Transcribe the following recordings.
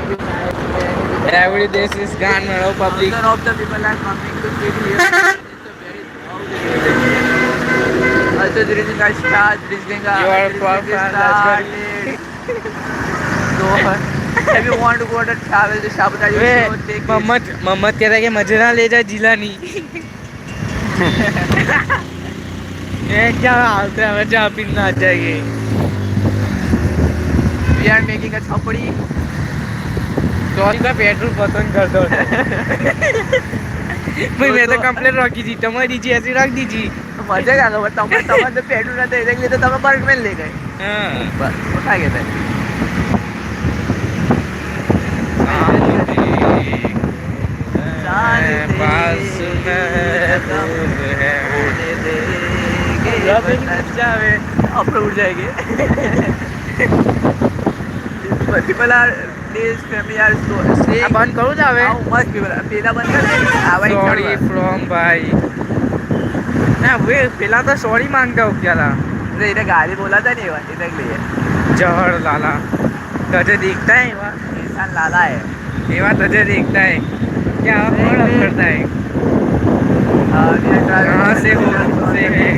Every day is gone, no public. Thousands of the people are coming to sit here. It's a very proud. Also, there is a start. There is a You are far, let's go. started. So, if you want to go to travel to Shabda, you way should take it. Mohammad कहता है कि मुझे ना ले जा जिला नहीं ये क्या हालत है हमें चाय पीना आ जाएगी We are making a chapadi. Sorry का पेट्रोल पसंद कर दो भाई मैं तो कंप्लेंट रखी थी तुम्हारी दीजिए ऐसी रख दीजिए मजा आ गया तमाम तमाम तो पेट्रोल ना दे देंगे तो तमाम बर्ग में ले गए हाँ बस उठा गए थे पास अब उठ जाएंगे people are this family are so saying बंद करो जावे how much people पेला बंद कर दे आवाज सॉरी फ्रॉम भाई ना वे पहला तो सॉरी मांगता हो क्या था अरे इधर गाली बोला था नहीं वहाँ इधर लिए जहर लाला तुझे दिखता है वहाँ इंसान लाला है ये बात तुझे दिखता है क्या कौन करता है कहाँ से हो से है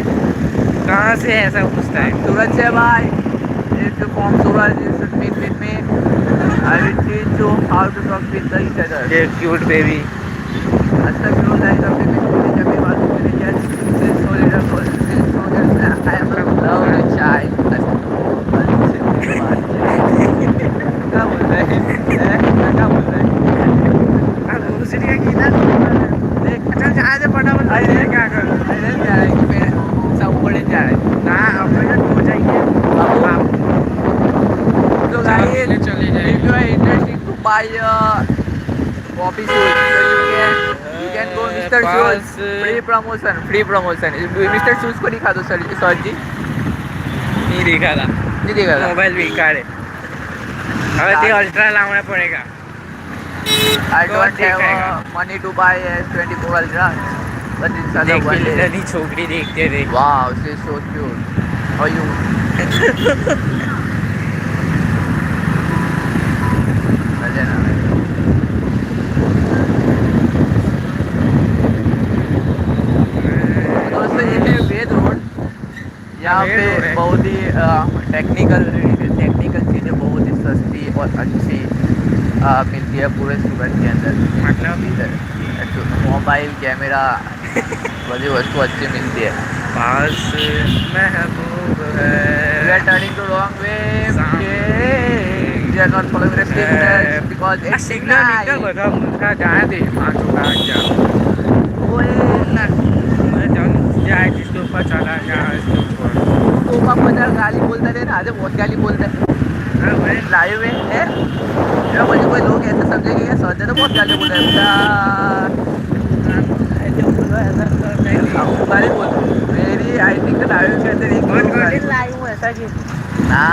कहाँ से ऐसा पूछता है सूरज से भाई if you form Suraj you should meet with me I will teach you how to talk with each other ये क्यूट बेबी अच्छा क्यों नहीं करते मैं जब भी बात करें क्या this soldier I am a lovely child क्या बोल रहे हैं क्या बोल रहे हैं अब दूसरी का गीता देख अच्छा जहाँ से फटाफट अरे क्या कर अरे क्या है कि मैं सब पढ़े जा रहे ना अपने हो जाएंगे So guys, चले if you are interested to buy coffee shoes, so you can go Mr. Shoes. Free promotion. Mr. Shoes को दिखा दो सर जी. नहीं देखा था नहीं देखा था. मोबाइल बेकार है હવે તે અલ્ટ્રા લાવना पड़ेगा I don't have money to buy S24 Ultra, but it's another one day. ની છોકરી देखते थे Wow, she's so cute. How you? मजा ना आए. दोस्तों ये है वेद रोड यहाँ पे बहुत ही टेक्निकल चीज़ें बहुत ही सस्ती और अच्छी मिलती है पूरे सूरत के अंदर मतलब इधर मोबाइल कैमरा बड़ी वस्तु अच्छी मिलती है पास महबूब है We are turning to wrong way. We are not following the signals because it's signal निकल बता मुझका जाने दे आंखों का क्या ओए मैं जान जाए जिसके ऊपर चला जा इसके ऊपर तो पापा गाली बोलता रहे ना आज बहुत गाली बोलता है लाइव में है या मुझे कोई लोग ऐसे समझेंगे कि सोचते तो बहुत गाली बोल रहे हैं गाली बोल मेरी आई थिंक लाइव के अंदर एक लाइव हूँ ऐसा कि ना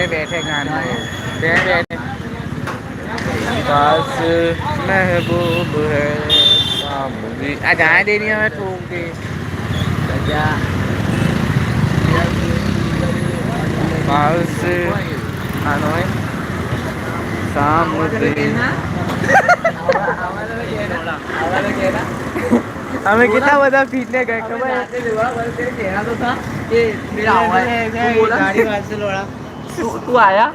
बैठे गाना बैठे पास महबूब है आ जाने देनी हमें ठोक दे पास आनो है हमें कितना बता पीटने गए खबर तू आया